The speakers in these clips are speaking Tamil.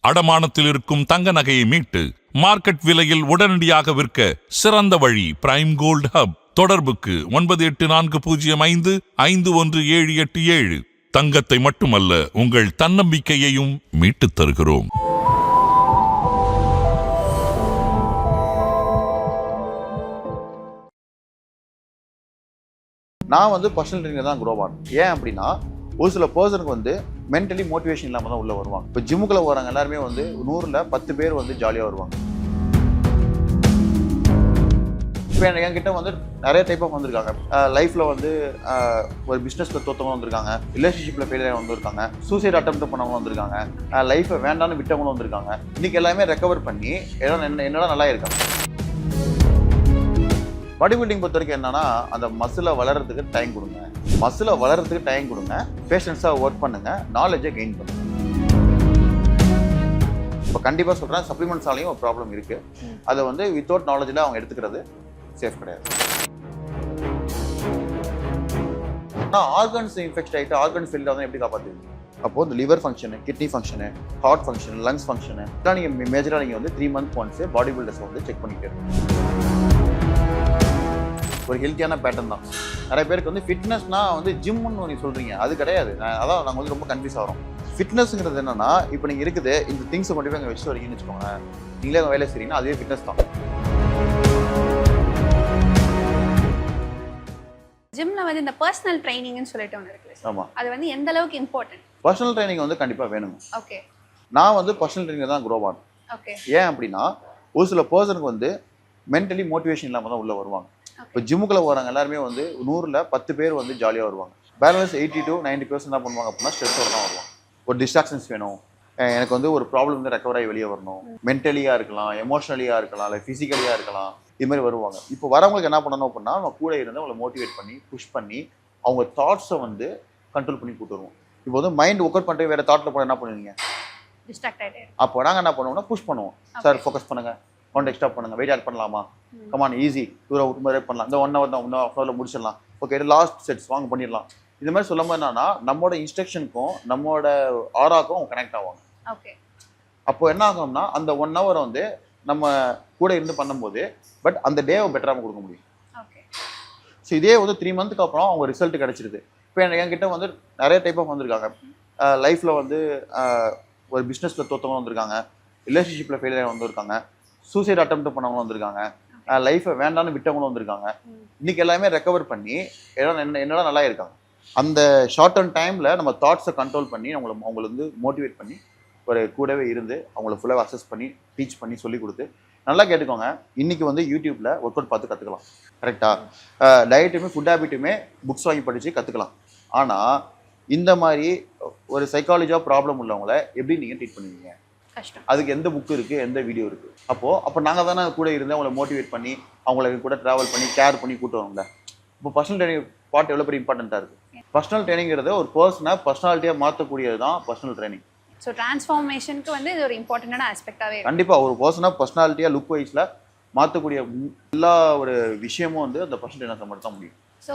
அடமானத்தில் இருக்கும் தங்க நகையை மீட்டு மார்க்கெட் விலையில் உடனடியாக விற்க சிறந்த வழி பிரைம் கோல்ட் ஹப். தொடர்புக்கு 9840551787. தங்கத்தை மட்டுமல்ல, உங்கள் தன்னம்பிக்கையையும் மீட்டுத் தருகிறோம். நான் வந்து பர்சனல் ட்ரெயினிங் தான் க்ரோ ஆனேன். ஏன் அப்படின்னா, ஒரு சில பர்சனுக்கு வந்து மென்டலி மோட்டிவேஷன் இல்லாமல் தான் உள்ளே வருவாங்க. இப்போ ஜிம்முக்குள்ளே வராங்க எல்லாருமே வந்து 100ல் 10 பேர் வந்து ஜாலியாக வருவாங்க. இப்போ என்கிட்ட வந்து நிறைய டைப் ஆஃப் வந்திருக்காங்க. லைஃப்பில் வந்து ஒரு பிஸ்னஸில் தோற்றவங்க வந்திருக்காங்க, ரிலேஷன்ஷிப்பில் ஃபெயிலியர் வந்திருக்காங்க, சூசைட் அட்டெம்ப்ட் பண்ணவங்க வந்திருக்காங்க, லைஃப்பை வேண்டான்னு விட்டவங்களும் வந்திருக்காங்க. இன்றைக்கி எல்லாமே ரெக்கவர் பண்ணி என்னெல்லாம் நல்லா இருக்காங்க. பாடி பில்டிங் பொறுத்த வரைக்கும் என்னன்னா, அந்த மசிலை வளர்கிறதுக்கு டைம் கொடுங்க, பேஷன்ஸாக ஒர்க் பண்ணுங்க, நாலேஜை கெயின் பண்ணுங்க. இப்போ கண்டிப்பாக சொல்கிறேன், சப்ளிமெண்ட்ஸாலையும் ஒரு ப்ராப்ளம் இருக்குது. அதை வந்து வித்தவுட் நாலேஜில் அவங்க எடுத்துக்கிறது சேஃப் கிடையாது. ஆனால் ஆர்கன்ஸ் இன்ஃபெக்ட் ஆகிட்டு ஆர்கன்ஸ் ஃபெயிலியர் ஆகும் எப்படி காப்பாற்றுவீங்க? அப்போது இந்த liver function, kidney function, heart function, lungs function இதெல்லாம் நீங்கள் மேஜராக நீங்கள் வந்து 3 months ஒன்ஸ் பாடி பில்டர்ஸை வந்து செக் பண்ணிக்கிட்டே இருக்கணும். ஒரு ஹெல்த்தியான பேட்டர்ன் தான். நிறைய பேருக்கு வந்து ஃபிட்னஸ்னா வந்து ஜிம்முன்னு நீங்கள் சொல்கிறீங்க, அது கிடையாது. அதான் நாங்கள் வந்து ரொம்ப கன்ஃபியூஸ் ஆகிறோம். ஃபிட்னஸ்ங்கிறது என்னன்னா, இப்போ நீங்கள் இருக்குது இந்த திங்ஸை கொண்டு போய் அங்கே வச்சு வரீங்கன்னு வச்சுக்கோங்க, நீங்களே அங்கே வேலை செய்றீங்கன்னா அதுவே ஃபிட்னஸ் தான். ஜிம்ல வந்து இந்த பர்சனல் ட்ரைனிங்னு சொல்லிட்டு ஒன்று இருக்குல்ல. ஆமாம், அது வந்து எந்த அளவுக்கு இம்பார்ட்டன்ட்? பர்சனல் ட்ரைனிங் வந்து கண்டிப்பாக வேணுங்க. ஓகே. நான் வந்து பர்சனல் ட்ரைனிங் தான் க்ரோ ஆனேன். ஓகே. ஏன் அப்படின்னா, ஒரு சில பர்சனுக்கு வந்து மென்டலி மோட்டிவேஷன் இல்லாமல் தான் உள்ளே வருவாங்க. இப்போ ஜிம்முக்குள்ளே வராங்க எல்லாருமே வந்து 100ல் 10 பேர் வந்து ஜாலியாக வருவாங்க. பேலன்ஸ் 80 to 90% என்ன பண்ணுவாங்க அப்படின்னா, ஸ்ட்ரெஸ்ஸோட தான் வருவாங்க. ஒரு டிஸ்ட்ராக்ஷன்ஸ் வேணும், எனக்கு வந்து ஒரு ப்ராப்ளம் வந்து ரெக்கவர் ஆகி வெளியே வரணும், மென்டலியாக இருக்கலாம், எமோஷனலியாக இருக்கலாம், இல்லை ஃபிசிக்கலியாக இருக்கலாம், இது மாதிரி வருவாங்க. இப்போ வரவங்களுக்கு என்ன பண்ணணும் அப்படின்னா, நம்ம கூட இருந்து அவங்களை மோட்டிவேட் பண்ணி புஷ் பண்ணி அவங்க தாட்ஸை வந்து கண்ட்ரோல் பண்ணி கூட்டு வருவோம். இப்போ வந்து மைண்ட் ஒர்க் அவுட் பண்ணிட்டு வேறு தாட்டில் போனால் என்ன பண்ணுவீங்க? டிஸ்ட்ராக்ட் ஆகிட்டு. அப்போ நாங்கள் என்ன பண்ணுவோம்னா புஷ் பண்ணுவோம். சார் ஃபோக்கஸ் பண்ணுங்கள், ஒன் எக்ஸ்ட்ரா பண்ணுங்கள், வெயிட் ஆட் பண்ணலாமா, கமான் ஈஸி, தூரம் மாதிரி பண்ணலாம், இந்த 1 hour தான் 1 hour முடிச்சிடலாம், ஓகே லாஸ்ட் செட்ஸ் வாங்க பண்ணிடலாம். இது மாதிரி சொல்லும்போது என்னன்னா, நம்மளோட இன்ஸ்ட்ரக்ஷனுக்கும் நம்மளோட ஆராக்கும் அவங்க கனெக்ட் ஆவாங்க. ஓகே. அப்போ என்ன ஆகும்னா, அந்த 1 hour வந்து நம்ம கூட இருந்து பண்ணும்போது பட் அந்த டேவை பெட்டராக கொடுக்க முடியும். ஓகே. ஸோ இதே வந்து 3 months அப்புறம் அவங்க ரிசல்ட் கிடைச்சிருது. இப்போ என்கிட்ட வந்து நிறைய டைப் ஆஃப் வந்திருக்காங்க. லைஃப்பில் வந்து ஒரு பிஸ்னஸில் தோற்றவங்க வந்திருக்காங்க, ரிலேஷன்ஷிப்பில் ஃபெயிலியர் வந்திருக்காங்க, சூசைட் அட்டெம்ப்ட் பண்ணவங்களும் வந்திருக்காங்க, லைஃப்பை வேண்டான்னு விட்டவங்களும் வந்திருக்காங்க. இன்றைக்கி எல்லாமே ரெக்கவர் பண்ணி என்னெல்லாம் நல்லா இருக்காங்க. அந்த ஷார்ட் டர்ம் டைமில் நம்ம தாட்ஸை கண்ட்ரோல் பண்ணி அவங்களை வந்து மோட்டிவேட் பண்ணி ஒரு கூடவே இருந்து அவங்கள ஃபுல்லாக அசஸ் பண்ணி டீச் பண்ணி சொல்லி கொடுத்து, நல்லா கேட்டுக்கோங்க, இன்றைக்கி வந்து யூடியூப்பில் ஒர்க் அவுட் பார்த்து கற்றுக்கலாம். கரெக்டாக டயட்டுமே ஃபுட் ஹேபிட்டுமே புக்ஸ் வாங்கி படித்து கற்றுக்கலாம். ஆனால் இந்த மாதிரி ஒரு சைக்காலஜியாக ப்ராப்ளம் உள்ளவங்களை எப்படி நீங்கள் ட்ரீட் பண்ணுவீங்க? அதுக்கு எந்த புக்கு இருக்குது, எந்த வீடியோ இருக்குது? அப்போ நாங்கள் தானே கூட இருந்து அவங்கள மோட்டிவேட் பண்ணி அவங்கள கூட ட்ராவல் பண்ணி கேர் பண்ணி கூட்டு வரோம்ல. இப்போ பர்சனல் ட்ரைனிங் பார்ட் எவ்வளோ பெரிய இம்பார்ட்டண்ட்டாக இருக்குது. பர்சனல் ட்ரைனிங்கிறது ஒரு பர்சனை பர்சனாலிட்டியாக மாற்றக்கூடியது தான் பர்சனல் ட்ரைனிங். ஸோ ட்ரான்ஸ்ஃபார்மேஷனுக்கு வந்து இது ஒரு இம்பார்ட்டண்டான ஆஸ்பெக்டாகவே கண்டிப்பாக ஒரு பர்சனாக பர்சனாலிட்டியாக லுக் வைஸில் மாற்றக்கூடிய எல்லா ஒரு விஷயமும் வந்து அந்த பர்சனல் ட்ரைனர்ஸை மட்டும் தான் முடியும். ஸோ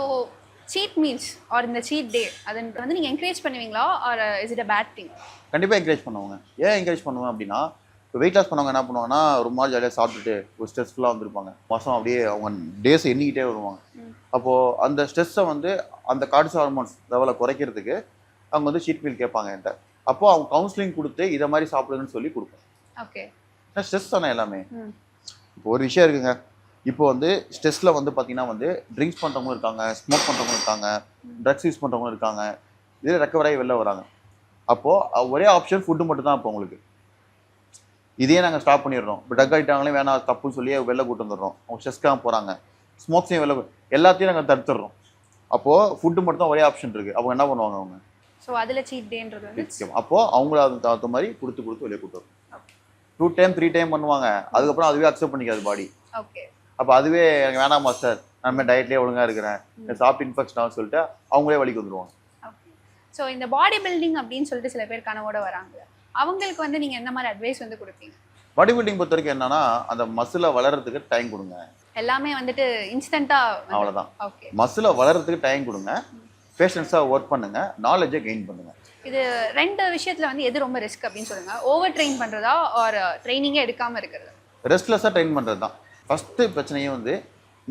சீட் மீல்ஸ் ஆர் இந்த சீட் டே அது வந்து நீங்கள் என்கரேஜ் பண்ணுவீங்களா or is it a bad thing? கண்டிப்பாக என்கரேஜ் பண்ணுவாங்க. ஏன் என்கரேஜ் பண்ணுவேன் அப்படின்னா, இப்போ வெயிட் லாஸ் பண்ணவங்க என்ன பண்ணுவாங்கன்னா, ரொம்ப நாள் ஜாலியாக சாப்பிட்டுட்டு ஒரு ஸ்ட்ரெஸ்ஃபுல்லாக வந்திருப்பாங்க, மாதம் அப்படியே அவங்க டேஸை எண்ணிக்கிட்டே வருவாங்க. அப்போது அந்த ஸ்ட்ரெஸ்ஸை வந்து அந்த கார்டிசால் ஹார்மோன்ஸ் லெவலை குறைக்கிறதுக்கு அவங்க வந்து சீட் மீல் கேட்பாங்க என்கிட்ட. அப்போது அவங்க கவுன்சிலிங் கொடுத்து இதை மாதிரி சாப்பிடுங்கன்னு சொல்லி கொடுப்பேன். ஓகே. ஸ்ட்ரெஸ் தானே எல்லாமே. இப்போ ஒரு விஷயம் இருக்குங்க, இப்போ வந்து ஸ்ட்ரெஸ்ஸில் வந்து பார்த்தீங்கன்னா வந்து ட்ரிங்க்ஸ் பண்ணுறவங்களும் இருக்காங்க, ஸ்மோக் பண்ணுறவங்களும் இருக்காங்க, ட்ரக்ஸ் யூஸ் பண்ணுறவங்களும் இருக்காங்க, இதில் ரெக்கவர் ஆகி வெளில வராங்க. அப்போது ஒரே ஆப்ஷன் ஃபுட்டு மட்டும் தான். இப்போ உங்களுக்கு இதே நாங்கள் ஸ்டாப் பண்ணிடுறோம். இப்போ ட்ரக் ஆகிட்டாங்களே வேணாம் தப்புன்னு சொல்லி வெளில கூட்டு வந்துடுறோம். அவங்க ஸ்ட்ரெஸ்க்காக போகிறாங்க, ஸ்மோக்ஸையும் வெளில எல்லாத்தையும் நாங்கள் தடுத்துடுறோம். அப்போது ஃபுட்டு மட்டும் தான் ஒரே ஆப்ஷன் இருக்குது. அப்போ என்ன பண்ணுவாங்க அவங்க? ஸோ அதில் சீட் டேன்றது நிச்சயம். அப்போது அவங்கள அதுக்கு தகுந்த மாதிரி கொடுத்து வெளியே கூட்டு வரும். 2 time 3 time பண்ணுவாங்க, அதுக்கப்புறம் அதுவே அக்செப்ட் பண்ணிக்காது பாடி. ஓகே. அப்போ அதுவே எனக்கு வேணாம் மாஸ்டர், நான் டயட்லேயே ஒழுங்காக இருக்கிறேன், சாப்பிட்டு இன்ஃபெக்ஷன் ஆகும் சொல்லிட்டு அவங்களே வலிக்கு வந்துடுவாங்க. ஸோ இந்த பாடி பில்டிங் அப்படின்னு சொல்லிட்டு சில பேர் கனவோட வராங்க, அவங்களுக்கு வந்து நீங்கள் எந்த மாதிரி அட்வைஸ் வந்து கொடுப்பீங்க? பாடி பில்டிங் பொறுத்த வரைக்கும் என்னன்னா, அந்த மசிலை வளர்கிறதுக்கு டைம் கொடுங்க. எல்லாமே வந்துட்டு இன்ஸ்டண்ட்டாக அவ்வளோதான். மசிலை வளர்கிறதுக்கு டைம் கொடுங்க, பேஷன்ஸாக ஒர்க் பண்ணுங்க, நாலேஜை கெயின் பண்ணுங்க. இது 2 விஷயத்துல வந்து எது ரொம்ப ரிஸ்க் அப்படின்னு சொல்லுங்க. ஓவர் ட்ரெயின் பண்றதா ஆர் ட்ரைனிங்கே எடுக்காம இருக்கிறது? ரெஸ்ட்லெஸ்ஸாக ட்ரெயின் பண்ணுறது தான் ஃபஸ்ட்டு பிரச்சனையே வந்து.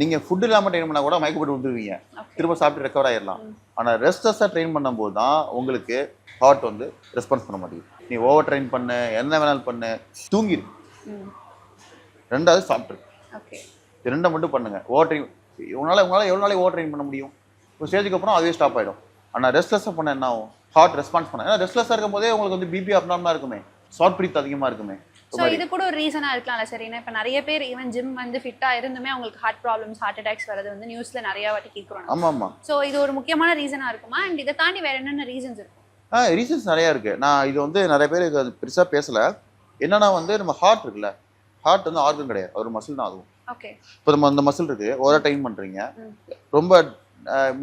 நீங்கள் ஃபுட் இல்லாமல் ட்ரெயின் பண்ணால் கூட மயக்கப்பட்டு விட்டுருவீங்க, திரும்ப சாப்பிட்டு ரெக்கவர் ஆகிடலாம். ஆனால் ரெஸ்ட்லெஸ்ஸாக ட்ரெயின் பண்ணும்போது தான் உங்களுக்கு ஹார்ட் வந்து ரெஸ்பான்ஸ் பண்ண மாட்டேங்குது. நீ ஓவர் ட்ரெயின் பண்ணு, என்ன வேணாலும் பண்ணு, தூங்கிடு. ரெண்டாவது சாப்பிட்ரு. ஓகே, இது ரெண்டை மட்டும் பண்ணுங்கள். ஓவர் ட்ரெயின் உங்களால் எவ்வளோ நாளைக்கு ஓவர் ட்ரெயின் பண்ண முடியும்? ஒரு ஸ்டேஜுக்கு அப்புறம் அதுவே ஸ்டாப் ஆகிடும். ஆனால் ரெஸ்ட்லெஸ்ஸாக பண்ண என்ன ஆகும்? ஹார்ட் ரெஸ்பான்ஸ் பண்ண. ஏன்னா ரெஸ்ட்லெஸ்ஸாக இருக்கும் போதே உங்களுக்கு வந்து பிபி அப்நார்மலாக இருக்குமே, ஷார்ட் பிரீத் அதிகமாக இருக்குமே. ஸோ இது கூட ஒரு ரீசனாக இருக்கலாம்ல சார். ஏன்னா இப்போ நிறைய பேர் ஈவன் ஜிம் வந்து ஃபிட்டாக இருந்துமே அவங்களுக்கு ஹார்ட் ப்ராப்ளம்ஸ், ஹார்ட் அட்டாக்ஸ் வரது வந்து நியூஸில் நிறையா வாட்டி கேட்குறோம். ஆமாம் ஆமாம். ஸோ இது ஒரு முக்கியமான ரீசனாக இருக்குமா? அண்ட் இதை தாண்டி வேறு என்னென்ன ரீசன்ஸ் இருக்கும்? ரீசன்ஸ் நிறையா இருக்குது. நான் இது வந்து நிறைய பேருக்கு அது பெருசாக பேசலை. என்னன்னா வந்து நம்ம ஹார்ட் இருக்குல்ல, ஹார்ட் வந்து ஆர்கன் கிடையாது, ஒரு மசில் தான். அதுவும் ஓகே. இப்போ நம்ம அந்த மசில் இருக்குது, ஓவராக ட்ரெயின் பண்ணுறீங்க, ரொம்ப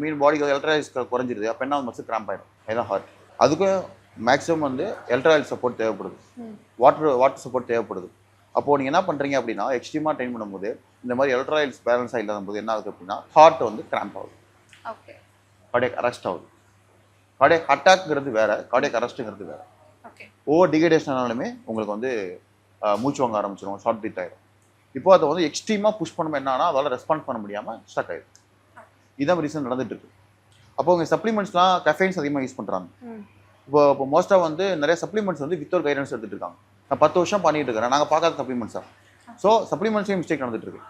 மீன் பாடிக்கு எலக்ட்ராய்ஸ் குறைஞ்சிருது, அப்போ என்ன மசில் கிராம்ப் ஆகிடும். அதுதான் ஹார்ட். அதுக்கும் மேக்ஸிமம் வந்து எலக்ட்ராய்ட் சப்போர்ட் தேவைப்படுது, வாட்டர் சப்போர்ட் தேவைப்படுது. அப்போது நீங்கள் என்ன பண்ணுறீங்க அப்படின்னா, எக்ஸ்ட்ரீமாக ட்ரெயின் பண்ணும்போது இந்த மாதிரி எலக்ட்ராய்ட்ஸ் பேலன்ஸாக இல்லாத போது என்ன ஆகுது அப்படின்னா ஹார்ட் வந்து கிராம்ப் ஆகுது, ஓகே, கார்டியக் அரெஸ்ட் ஆகுது. கார்டியக் அட்டாக்ங்கிறது வேறு, கார்டியக் அரெஸ்ட்டுங்கிறது வேறு. ஓகே. ஓவர் டிகேடேஷன் ஆனாலுமே உங்களுக்கு வந்து மூச்சு வாங்க ஆரம்பிச்சிடும், ஷார்ட் பிரீத் ஆகிடும். இப்போ அதை வந்து எக்ஸ்ட்ரீமாக புஷ் பண்ணும்போது என்னன்னா அதால் ரெஸ்பான்ஸ் பண்ண முடியாமல் ஸ்டக் ஆகிடும். இதுதான் ரீசன் நடந்துட்டு இருக்கு. அப்போ உங்கள் சப்ளிமெண்ட்ஸ்லாம் கஃபைன்ஸ் அதிகமாக யூஸ் பண்ணுறாங்க. இப்போ மோஸ்ட்டாக வந்து நிறைய சப்ளிமெண்ட்ஸ் வந்து வித்தவுட் கைடன்ஸ் எடுத்துட்டு இருக்காங்க. நான் 10 வருஷம் பண்ணிட்டு இருக்கிறேன், நாங்கள் பார்க்காத சப்ளிமெண்ட்ஸாக. ஸோ சப்ளிமெண்ட்ஸே மிஸ்டேக் நடந்துட்டு இருக்கு.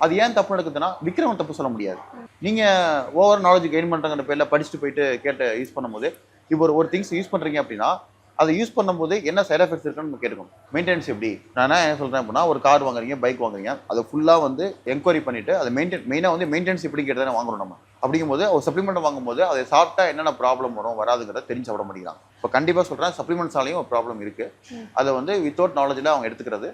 அது ஏன் தப்பு நடக்குதுன்னா விற்கிறவன் தப்பு சொல்ல முடியாது. நீங்கள் ஓவர் நாலேஜ் கெயின் பண்ணுறங்கிற பேரில் படிச்சுட்டு போயிட்டு கேட்டு யூஸ் பண்ணும்போது, இப்போ ஒரு திங்ஸ் யூஸ் பண்ணுறீங்க அப்படின்னா அதை யூஸ் பண்ணும்போது என்ன சைட் எஃபெக்ட்ஸ் இருக்குன்னு நம்ம கேட்டுக்கணும். மெயின்டெனன்ஸ் எப்படி? நான் என்ன சொல்கிறேன் அப்படின்னா, ஒரு கார் வாங்குறீங்க, பைக் வாங்குறீங்க, அதை ஃபுல்லாக வந்து என்கொயரி பண்ணிவிட்டு அதை மெயினாக வந்து மெயின்டெனன்ஸ் எப்படி கேட்டதை வாங்குறோம் நம்ம. அப்படிங்கும்போது ஒரு சப்ளிமெண்ட் வாங்கும்போது அதை சாப்பிட்டா என்னென்ன ப்ராப்ளம் வரும் வராதுங்கிறத தெரிஞ்சு சாப்பிட மாட்டேங்கிறாங்க. இப்போ கண்டிப்பாக சொல்கிறேன், சப்ளிமெண்ட்ஸாலையும் ஒரு ப்ராப்ளம் இருக்குது. அதை வந்து வித்தவுட் நாலேஜில் அவங்க எடுத்துக்கிறது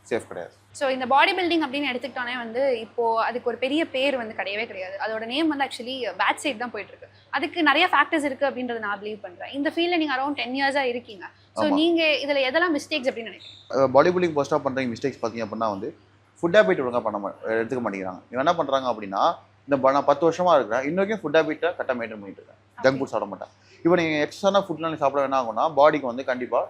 சேஃப் கிடையாது. ஸோ இந்த பாடி பில்டிங் அப்படின்னு எடுத்துக்கிட்டானே வந்து இப்போ அதுக்கு ஒரு பெரிய பேர் வந்து கிடையவே கிடையாது. அதோட நேம் வந்து ஆக்சுவலி பேட் சைட் தான் போயிட்டு இருக்கு. அதுக்கு நிறைய ஃபேக்டர்ஸ் இருக்கு அப்படின்றத நான் பிலீவ் பண்றேன். இந்த ஃபீல்ட்ல நீங்க அரௌண்ட் 10 இயர்ஸா இருக்கீங்க. ஸோ நீங்க இதுல எதெல்லாம் மிஸ்டேக்ஸ் அப்படின்னு நினைக்கிறீங்க? பாடி பில்டிங் போஸ்ட்டாக பண்ணுற மிஸ்டேக்ஸ் பார்த்தீங்க அப்படின்னா வந்து ஃபுட் ஹேபிட் ஒழுங்காக எடுத்துக்க மாட்டேங்கிறாங்க. இவங்க என்ன பண்ணுறாங்க அப்படின்னா, நான் 10 வருஷமாக இருக்கிறேன், இன்னொரு ஃபுட் ஹேபிட்டை கரெக்டாக மெயின்டைன் பண்ணிட்டு இருக்கேன், ஜங்க் ஃபுட் சாப்பிட மாட்டேன். இப்போ நீங்கள் எக்ஸ்ட்ரான ஃபுட்லாம் சாப்பிட என்ன ஆகும்னா பாடிக்கு வந்து கண்டிப்பாக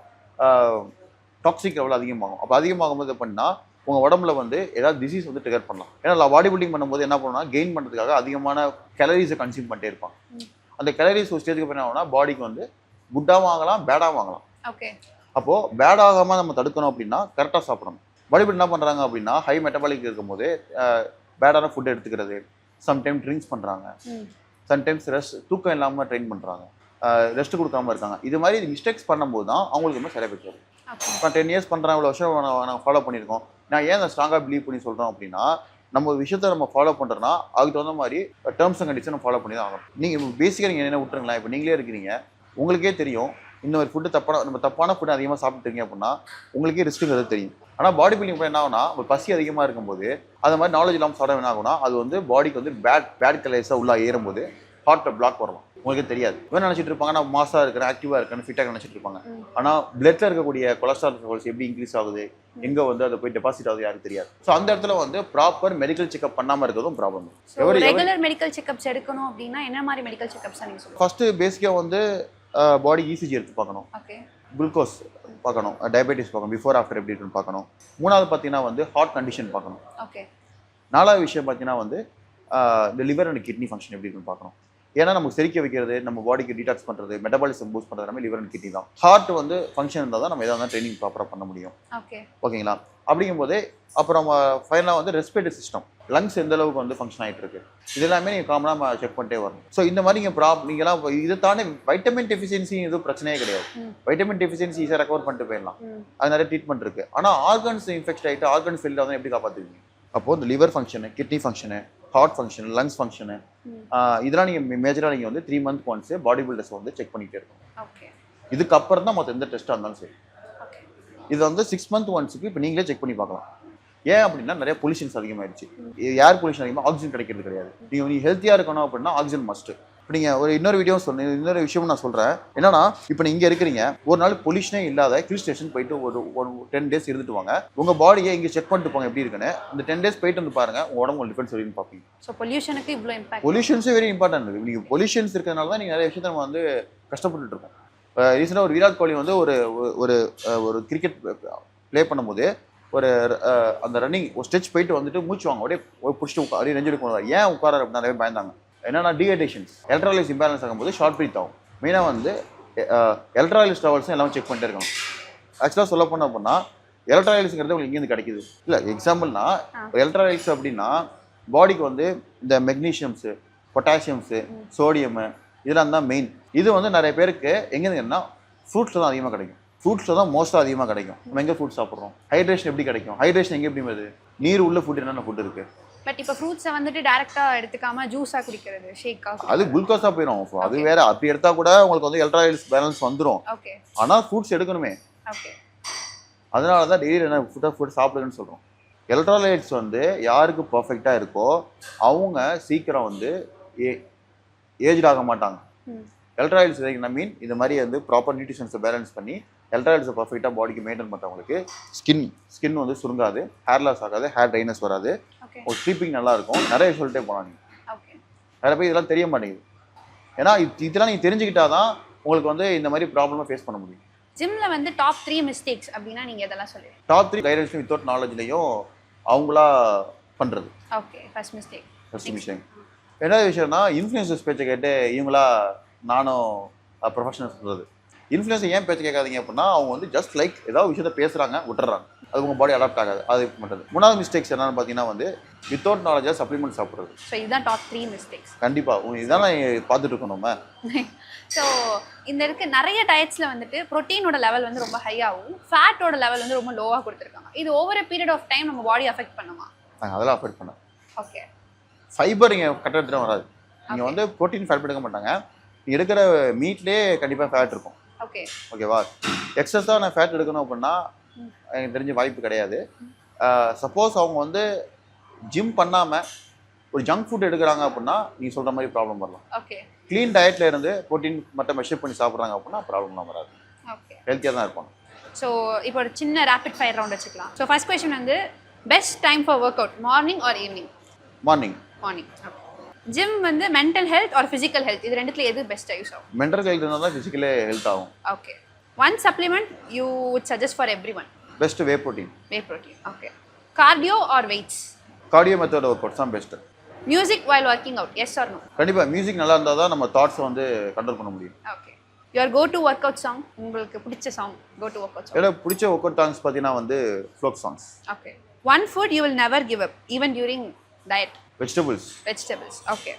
டாக்ஸிக் லெவல் அதிகமாகும். அப்போ அதிகமாகும்போது எப்படின்னா உங்கள் உடம்புல வந்து ஏதாவது டிசீஸ் வந்து ட்ரிகர் பண்ணலாம். ஏன்னா பாடி பில்டிங் பண்ணும்போது என்ன பண்ணணும்னா கெயின் பண்ணுறதுக்காக அதிகமான கேலரிஸை கன்சியூம் பண்ணிட்டே இருப்பாங்க. அந்த கேலரிஸ் ஒரு ஸ்டேஜுக்கு என்ன ஆகும்னா பாடிக்கு வந்து குட்டாகவும் ஆகலாம், பேடாகவும் ஆகலாம். ஓகே. அப்போது பேடாகாமல் நம்ம தடுக்கணும் அப்படின்னா கரெக்டாக சாப்பிடணும். பாடி பில்ட் என்ன பண்ணுறாங்க அப்படின்னா ஹை மெட்டபாலிக் இருக்கும்போது பேடான ஃபுட் எடுத்துக்கிறது, சம்டைம் ட்ரிங்க்ஸ் பண்ணுறாங்க, சம்டைம்ஸ் தூக்கம் இல்லாமல் ட்ரெயின் பண்ணுறாங்க, ரெஸ்ட் கொடுக்காம இருக்காங்க. இது மாதிரி மிஸ்டேக்ஸ் பண்ணும்போது தான் அவங்களுக்கு ரொம்ப சைட் எஃபெக்ட் வரும். இப்போ 10 இயர்ஸ் பண்ணுறேன், இவ்வளோ வருஷம் நாங்கள் ஃபாலோ பண்ணியிருக்கோம். நான் ஏன் அதை ஸ்ட்ராங்காக பிலீவ் பண்ணி சொல்கிறோம் அப்படின்னா, நம்ம ஒரு விஷயத்தை நம்ம ஃபாலோ பண்ணுறோன்னா அதுக்கு தகுந்த மாதிரி டேர்ம்ஸ் அண்ட் கண்டிஷன் ஃபாலோ பண்ணி தான் ஆகணும். நீங்கள் பேசிக்காக நீங்கள் என்ன விட்டுருங்களேன், இப்போ நீங்களே இருக்கிறீங்க, உங்களுக்கே தெரியும் இன்னொரு ஃபுட்டு தப்பான ஃபுட்டு அதிகமாக சாப்பிட்டுருக்கீங்க அப்படின்னா உங்களுக்கே ரிஸ்க்குங்கிறது தெரியும். ஆனால் பாடி பில்டிங் என்ன ஆகுனா ஒரு பசி அதிகமாக இருக்கும்போது அது மாதிரி நாலேஜ் இல்லாமல் சாப்பிட என்ன ஆகுனா அது வந்து பாடிக்கு வந்து பேட் கலர்ஸாக உள்ள ஏறும்போது ஹார்ட்டில் பிளாக் வரலாம். உங்களுக்கே தெரியாது. இவன் நினச்சிட்டு இருப்பாங்க நான் மாசாக இருக்கிறேன், ஆக்டிவாக இருக்கேன்னு, ஃபிட்டாக நினச்சிட்டு இருப்பாங்க. ஆனால் பிளட்ல இருக்கக்கூடிய கொலஸ்ட்ரால் லெவல்ஸ் எப்படி இன்க்ரீஸ் ஆகுது, எங்கே வந்து அதை போய் டெபாசிட் ஆகுது யாருக்கு தெரியாது. ஸோ அந்த இடத்துல வந்து ப்ராப்பர் மெடிக்கல் செக்அப் பண்ணாமல் இருக்கிறதும் ப்ராப்ளம். ரெகுலர் மெடிக்கல் செக்அப்ஸ் எடுக்கணும் அப்படின்னா என்ன மாதிரி மெடிக்கல் செக்அப்ஸ் நீங்கள் சொல்லுங்கள்? ஃபர்ஸ்ட் பேசிக்காக வந்து பாடி இசிஜி எடுத்து பார்க்கணும், குளுக்கோஸ் பார்க்கணும், டயபெட்டிஸ் பார்க்கணும், பிஃபோர் ஆஃப்டர் எப்படி இருக்குன்னு பார்க்கணும். மூணாவது பார்த்தீங்கன்னா வந்து ஹார்ட் கண்டிஷன் பார்க்கணும். நாலாவது விஷயம் பார்த்தீங்கன்னா வந்து இந்த லிவர் அண்ட் கிட்னி ஃபங்க்ஷன் எப்படி இருக்குன்னு பார்க்கணும். ஏன்னா நமக்கு செரிக்க வைக்கிறது, நம்ம பாடிக்கு டீடாக்ஸ் பண்ணுறது, மெட்டபாலிசம் பூஸ்ட் பண்ணுறது எல்லாமே லிவர் அண்ட் கிட்னி தான். ஹார்ட் வந்து ஃபங்க்ஷன் இருந்தால் தான் நம்ம எதாவது ட்ரைனிங் ப்ராப்பராக பண்ண முடியும். ஓகேங்களா? அப்படிங்கும்போது அப்புறம் ஃபைனலாக வந்து ரெஸ்பிரேட்டரி சிஸ்டம், லங்ஸ் எந்த அளவுக்கு வந்து ஃபங்க்ஷன் ஆகிட்டு இருக்கு, இது எல்லாமே நீங்கள் காமனாக செக் பண்ணிட்டே வரணும். ஸோ இந்த மாதிரி நீங்கள்லாம் இதை தாண்டி வைட்டமின் டெஃபிஷியன்சி எதுவும் பிரச்சனையே கிடையாது. வைட்டமின் டெஃபிஷியன்சி ஈஸியாக ரெக்கவர் பண்ணிட்டு போயிடலாம், அது நிறைய ட்ரீட்மெண்ட் இருக்குது. ஆனால் ஆர்கன்ஸ் இன்ஃபெக்ட் ஆகிட்டு ஆர்கன்ஸ் ஃபெயிலியர் தான் எப்படி காப்பாற்றுவீங்க? அப்போது இந்த liver function, kidney function, heart function, lungs function, இதெல்லாம் நீங்கள் மேஜராக நீங்கள் வந்து 3 months ஒன்ஸ் பாடி பில்டர்ஸ் வந்து செக் பண்ணிகிட்டே இருக்கணும். இதுக்கப்புறம் தான் மற்ற எந்த டெஸ்ட்டாக இருந்தாலும் சரி. இது வந்து 6 months ஒன்ஸுக்கு இப்போ நீங்களே செக் பண்ணி பார்க்கலாம். ஏன் அப்படின்னா நிறைய பொல்யூஷன்ஸ் அதிகமாகிடுச்சு. ஏர் பொல்யூஷன் அதிகமாக, ஆக்சிஜன் கிடைக்கிறது கிடையாது. நீங்கள் ஹெல்த்தியாக இருக்கணும் அப்படின்னா ஆக்சிஜன் மஸ்ட்டு. இப்போ நீங்கள் ஒரு இன்னொரு விஷயம் நான் சொல்கிறேன் என்னன்னா, இப்போ நீங்கள் இங்கே இருக்கிறீங்க, ஒரு நாள் பொல்யூஷனே இல்லாத ஹில் ஸ்டேஷன் போயிட்டு ஒரு 10 days இருந்துட்டு வாங்க, உங்கள் பாடியை இங்கே செக் பண்ணிட்டு போங்க எப்படி இருக்குன்னு. இந்த 10 days போயிட்டு வந்து பாருங்க, உங்கள் உடம்பு டிஃபரன்ஸ் வருதுன்னு பார்ப்பீங்க. ஸோ பொல்யூஷனுக்கு இவ்வளோ இம்பாக்ட். பொல்யூஷன்ஸே வெரி இம்பார்ட்டன்ட். நீங்கள் பொல்யூஷன்ஸ் இருக்கிறதுனால தான் நீங்கள் நிறைய விஷயத்தை நம்ம வந்து கஷ்டப்பட்டுட்டு இருக்கோம். ரீசெண்டாக ஒரு விராட் கோலி வந்து ஒரு ஒரு ஒரு கிரிக்கெட் ப்ளே பண்ணும்போது ஒரு அந்த ரன்னிங் ஒரு ஸ்டெச் போயிட்டு வந்துட்டு மூச்சு வாங்க அப்படியே பிடிச்சிட்டு அப்படியே நெஞ்சு எடுக்கணும். ஏன் உட்கார அப்படின்னு நிறைய பயந்தாங்க. என்னன்னா டீஹைட்ரேஷன், எலக்ட்ரோலைட்ஸ் இம்பேலன்ஸ் ஆகும்போது ஷார்ட் பிரீத் ஆகும். மெயினாக வந்து எலக்ட்ரோலைட்ஸ் லெவல்ஸும் எல்லாமே செக் பண்ணிட்டே இருக்கணும். ஆக்சுவலாக சொல்ல போனோம் அப்படின்னா எலக்ட்ரோலைட்ஸுங்கிறது உங்களுக்கு இங்கேருந்து கிடைக்குது இல்லை. எக்ஸாம்பிள்னா எலக்ட்ரோலைட்ஸ் அப்படின்னா பாடிக்கு வந்து இந்த மெக்னீஷியம்ஸு, பொட்டாசியம்ஸு, சோடியமு இதெல்லாம் தான் மெயின். இது வந்து நிறைய பேருக்கு எங்கேருந்துன்னா ஃப்ரூட்ஸில் தான் அதிகமாக கிடைக்கும். ஃப்ரூட்ஸில் தான் மோஸ்ட்டாக அதிகமாக கிடைக்கும். நம்ம எங்கே ஃப்ரூட் சாப்பிட்றோம்? ஹைட்ரேஷன் எப்படி கிடைக்கும்? ஹைட்ரேஷன் எங்கே எப்படி வருது? நீர் உள்ள ஃபுட் என்னென்ன ஃபுட் இருக்குது? பட் இப்போ ஃப்ரூட்ஸை வந்துட்டு டேரெக்டாக எடுத்துக்காம ஜூஸாக குடிக்கிறது, ஷேக்காக, அது குளுக்கோஸாக போயிடும். அது வேற. அப்படி எடுத்தால் கூட உங்களுக்கு வந்து எலக்ட்ரோலைட்ஸ் பேலன்ஸ் வந்துடும். ஓகே. ஆனால் ஃப்ரூட்ஸ் எடுக்கணுமே. ஓகே. அதனால தான் டெய்லி என்ன ஃபுட் சாப்பிடுங்கன்னு சொல்கிறோம். எலக்ட்ரோலைட்ஸ் வந்து யாருக்கு பர்ஃபெக்டாக இருக்கோ அவங்க சீக்கிரம் வந்து ஏஜ் ஆக மாட்டாங்க. எலக்ட்ரோலைட்ஸ் ஐ மீன் இந்த மாதிரி வந்து ப்ராப்பர் நியூட்ரிஷன்ஸை பேலன்ஸ் பண்ணி எலக்ட்ரோலைட்ஸை பர்ஃபெக்டாக பாடிக்கு மெயின்டைன் பண்ணுறவங்களுக்கு ஸ்கின் வந்து சுருங்காது, ஹேர் லாஸ் ஆகாது, ஹேர் ட்ரைனஸ் வராது, ஒரு ஸ்லீப்பிங் நல்லா இருக்கும். நிறைய சொல்லிட்டே போனாங்க. நிறைய பேர் இதெல்லாம் தெரிய மாட்டேங்குது. ஏன்னா இதெல்லாம் நீங்கள் தெரிஞ்சுக்கிட்டா தான் உங்களுக்கு வந்து இந்த மாதிரி ப்ராப்ளமாக ஃபேஸ் பண்ண முடியும். ஜிம்ல வந்து டாப் 3 மிஸ்டேக்ஸ் அப்படின்னா நீங்கள் இதெல்லாம் சொல்லுவீங்க? டாப் 3 கைடன்ஸ் வித்தவுட் நாலேஜ்லையும் அவங்களா பண்ணுறது. ஓகே. First mistake. ரெண்டாவது விஷயம்னா இன்ஃப்ளூயன்சர்ஸ் பேச்சை கேட்டு இவங்களா நானும் ப்ரொஃபஷனல் சொல்கிறது. இன்ஃப்ளூயன்ஸர் ஏன் பேச்சு கேட்காதீங்க அப்படின்னா அவங்க வந்து ஜஸ்ட் லைக் ஏதாவது விஷயத்த பேசுகிறாங்க, விட்டுறாங்க. அது உங்கள் பாடி அடாப்ட் ஆகாது. அது பண்ணுறது. மூணாவது மிஸ்டேக்ஸ் என்னன்னு பார்த்தீங்கன்னா வந்து வித்தவுட் நாலேஜாக சப்ளிமெண்ட் சாப்பிட்றது. ஸோ இதுதான் டாப் 3 மிஸ்டேக்ஸ். கண்டிப்பாக இதுதான் பார்த்துட்டு இருக்கோம் நம்ம. ஸோ இந்த இருக்க நிறைய டயட்ஸில் வந்துட்டு ப்ரோட்டீனோட லெவல் வந்து ரொம்ப ஹையாகவும் ஃபேட்டோட லெவல் வந்து ரொம்ப லோவாக கொடுத்துருக்காங்க. இது over a period of time நம்ம பாடி அஃபெக்ட் பண்ணுமா? அதெல்லாம் அஃபெக்ட் பண்ண. ஓகே. ஃபைபர் இங்கே கரெக்டாக எடுத்துகிட்டு வராது. நீங்கள் வந்து ப்ரோட்டீன் ஃபேட் எடுக்க மாட்டாங்க. நீங்கள் எடுக்கிற மீட்லேயே கண்டிப்பாக ஃபேட் இருக்கும். ஓகே. ஓகேவா? எக்ஸஸாக நான் ஃபேட் எடுக்கணும் அப்படின்னா எனக்கு தெரிஞ்ச வாய்ப்பு கிடையாது. சப்போஸ் அவங்க வந்து ஜிம் பண்ணாமல் ஒரு ஜங்க் ஃபுட் எடுக்கிறாங்க அப்படின்னா நீங்கள் சொல்கிற மாதிரி ப்ராப்ளம் வரலாம். ஓகே. க்ளீன் டயட்டில் இருந்து ப்ரோட்டீன் மட்டும் மெஷர் பண்ணி சாப்பிட்றாங்க அப்படின்னா ப்ராப்ளம்லாம் வராது. ஓகே. ஹெல்த்தியாக தான் இருப்பாங்க. ஸோ இப்போ ஒரு சின்ன ரேபிட் ஃபயர் ரவுண்ட் வச்சுக்கலாம். ஸோ ஃபர்ஸ்ட் கொஸ்டின் வந்து best time for work out, morning or evening? Morning. Morning. Gym வந்து mental health or physical health, இது ரெண்டுத்துல எது பெஸ்ட்டாக யூஸ் ஆகும்? மென்டல் ஹெல்த் இருந்தால் தான் ஃபிசிக்கலே ஹெல்த் ஆகும். Okay. One supplement you would suggest for everyone? Best whey protein. Whey protein. Okay. Cardio or weights? Cardio method work outs தான் best. Music while working out, yes or no? கண்டிப்பாக மியூசிக் நல்லா இருந்தால் தான் நம்ம தாட்ஸை வந்து கண்ட்ரோல் பண்ண முடியும். Okay. Your go to work out song, உங்களுக்கு பிடிச்ச song, go to work out song? எனக்கு பிடிச்ச ஒர்க் அவுட் சாங்ஸ் பார்த்தீங்கன்னா வந்து folk songs. Okay. One food you will never give up even during diet? Vegetables. Vegetables. Okay.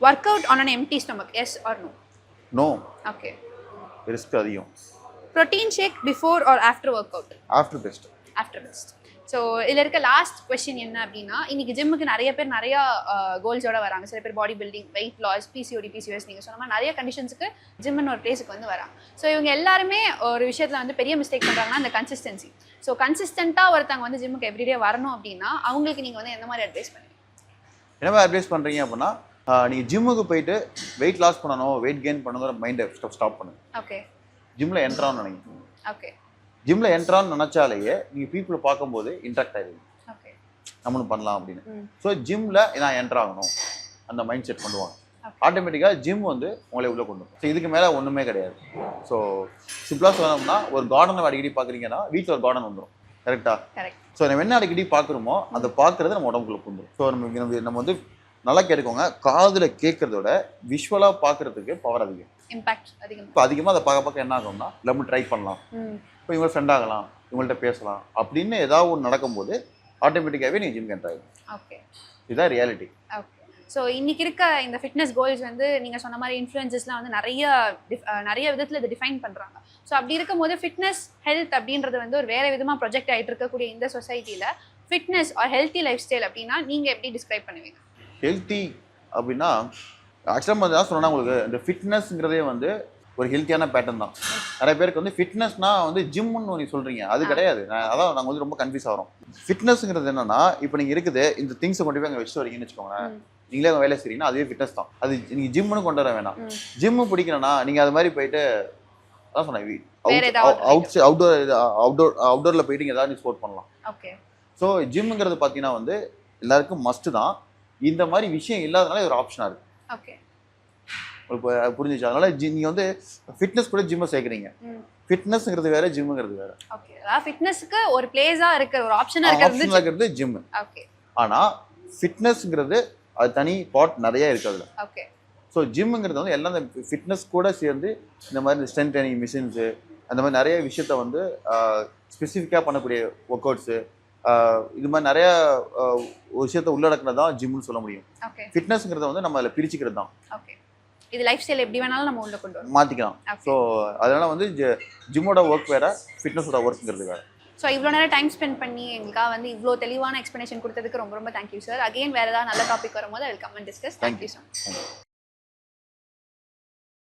Work out on an empty stomach, yes or no? No. Okay. Risk அதிகம். Protein shake before or after work out? After best. After best. So இதில் இருக்க லாஸ்ட் கொஸ்டின் என்ன அப்படின்னா, இன்னைக்கு ஜிம்முக்கு நிறைய பேர் நிறையா கோல்ஸோட வராங்க. சில பேர் body building, weight loss, PCOD, PCOS, நீங்கள் சொன்ன மாதிரி நிறைய கண்டிஷன்ஸுக்கு ஜிம்முன்னு ஒரு பிளேஸுக்கு வந்து வராங்க. ஸோ இவங்க எல்லாருமே ஒரு விஷயத்தில் வந்து பெரிய மிஸ்டேக் பண்ணுறாங்கன்னா அந்த கன்சிஸ்டன்சி. ஸோ கன்சிஸ்டண்ட்டாக ஒருத்தவங்க வந்து ஜிம்முக்கு எவ்ரிடே வரணும் அப்படின்னா அவங்களுக்கு நீங்கள் வந்து எந்த மாதிரி அட்வைஸ் பண்ணுவீங்க? என்ன மாதிரி அட்வைஸ் பண்ணுறீங்க அப்படின்னா நீங்கள் ஜிம்முக்கு போயிட்டு வெயிட் லாஸ் பண்ணணும், வெயிட் கெயின் பண்ணுங்கிற மைண்டை ஸ்டாப் பண்ணுங்க. ஓகே. ஜிம்மில் என்ட்ரான்னு நினைக்கிறீங்க. ஓகே. ஜிம்மில் என்ட்ரான்னு நினச்சாலேயே நீங்கள் பீப்புளை பார்க்கும்போது இன்ட்ராக்ட் ஆகிடுவீங்க. ஓகே. நம்மளும் பண்ணலாம் அப்படின்னு. ஸோ ஜிம்மில் நான் என்ட்ராகணும் அந்த மைண்ட் செட் பண்ணுவாங்க. ஆட்டோமேட்டிக்காக ஜிம் வந்து உங்களை உள்ளே கொண்டு வரும். ஸோ இதுக்கு மேலே ஒன்றுமே கிடையாது. ஸோ சிம்பிளாக சொல்லணும்னா ஒரு கார்டனை அடிக்கடி பார்க்குறீங்கன்னா வீட்டில் ஒரு கார்டன் வந்துடும். கரெக்டாக? கரெக்ட். ஸோ நம்ம என்ன அடிக்கடி பார்க்குறோமோ அதை பார்க்குறது நம்ம உடம்புக்குள்ள வந்துடும். ஸோ நம்ம வந்து நல்லா கேட்டுக்கோங்க, காதில் கேட்கறதோட விஷுவலாக பார்க்குறதுக்கு பவர் அதிகம், இம்பாக்ட் அதிகம். இப்போ அதிகமாக அதை பார்க்க என்ன ஆகும்னா நம்ம ட்ரை பண்ணலாம், இப்போ இவங்க ஃப்ரெண்ட் ஆகலாம், இவங்கள்ட்ட பேசலாம் அப்படின்னு ஏதாவது ஒன்று நடக்கும்போது ஆட்டோமேட்டிக்காகவே நீங்கள் ஜிம் என்ட்ரு ஆகும். ஓகே. இதுதான் ரியாலிட்டி. ஓகே. ஸோ இன்றைக்கி இருக்க இந்த ஃபிட்னஸ் கோல்ஸ் வந்து நீங்கள் சொன்ன மாதிரி இன்ஃப்ளூயன்சஸ்லாம் வந்து நிறைய விதத்தில் இதை டிஃபைன் பண்ணுறாங்க. ஸோ அப்படி இருக்கும்போது ஃபிட்னஸ் ஹெல்த் அப்படின்றது வந்து ஒரு வேறு விதமாக ப்ரொஜெக்ட் ஆகிட்டு இருக்கக்கூடிய இந்த சொசைட்டியில் fitness R healthy life style அப்படின்னா நீங்கள் எப்படி டிஸ்கிரைப் பண்ணுவீங்க? ஹெல்த்தி அப்படின்னா ஆக்சுவலாக வந்து தான் சொன்னால் உங்களுக்கு இந்த ஃபிட்னஸ்ங்கிறதே வந்து ஒரு ஹெல்த்தியான பேட்டர்ன் தான். நிறைய பேருக்கு வந்து ஃபிட்னஸ்னா வந்து ஜிம்முன்னு நீங்கள் சொல்கிறீங்க, அது கிடையாது. அதான் நாங்கள் வந்து ரொம்ப கன்ஃபியூஸ் ஆகிறோம். ஃபிட்னஸ்ங்கிறது என்னன்னா இப்போ நீங்கள் இருக்குது இந்த திங்ஸை கொண்டு போய் அங்கே வச்சுட்டு வரீங்கன்னு வச்சுக்கோங்களேன், நீங்களே அங்கே வேலை செய்றீங்கன்னா அதுவே ஃபிட்னஸ் தான். அது நீங்கள் ஜிம்முன்னு கொண்டு வர வேணாம். ஜிம்மு பிடிக்கணும்னா நீங்கள் அது மாதிரி போயிட்டு அதான் சொன்னேன் அவுட்டோரில் போயிட்டு நீங்கள் ஏதாவது ஸ்போர்ட் பண்ணலாம். ஓகே. ஸோ ஜிம்முங்கிறது பார்த்தீங்கன்னா வந்து எல்லாருக்கும் மஸ்ட்டு தான். இந்த மாதிரி விஷயம் இல்லாதனால ஒரு ஆப்ஷனாக இருக்குது. ஓகே. உங்களுக்கு புரிஞ்சிச்சு. அதனால நீங்கள் வந்து ஃபிட்னஸ் கூட ஜிம்மை சேர்க்குறீங்க. ஃபிட்னஸ்ங்கிறது வேற, ஜிம்முங்கிறது வேற. ஓகே, அதாவது ஃபிட்னஸ்க்கு ஒரு பிளேஸா இருக்கு, ஒரு ஆப்ஷனா இருக்கிறது ஜிம். ஓகே. ஆனா ஃபிட்னஸ்ங்கிறது அது தனி பார்ட் நிறைய இருக்கு அதுல. ஓகே. ஸோ ஜிம்முங்கிறது வந்து எல்லாம் இந்த ஃபிட்னஸ் கூட சேர்ந்து இந்த மாதிரி ஸ்ட்ரென்த் ட்ரைனிங் மிஷின்ஸு அந்த மாதிரி நிறைய விஷயத்த வந்து ஸ்பெசிஃபிக்காக பண்ணக்கூடிய ஒர்க் அவுட்ஸு இது மாதிரி நிறைய விஷயத்த உள்ளடக்கினது தான் ஜிம்னு சொல்ல முடியும். ஓகே. ஃபிட்னஸ்ங்கிறத வந்து நம்ம அதில் பிரிச்சுக்கிறது தான். ஓகே. இது லைஃப் ஸ்டைல் எப்படி வேணாலும் நம்ம உள்ள கொண்டு மாற்றிக்கலாம். ஸோ அதனால வந்து ஜிம்மோட ஒர்க் வேற, ஃபிட்னஸோட ஒர்க்குங்கிறது வேற. ஸோ இவ்வளோ நேரம் டைம் ஸ்பெண்ட் பண்ணி எங்களுக்காக வந்து இவ்வளோ தெளிவான எக்ஸ்ப்ளனேஷன் கொடுத்ததுக்கு ரொம்ப ரொம்ப தேங்க்யூ சார். அகைன் வேறு ஏதாவது நல்ல டாபிக் வரும்போது I will come and discuss. Thank you so much.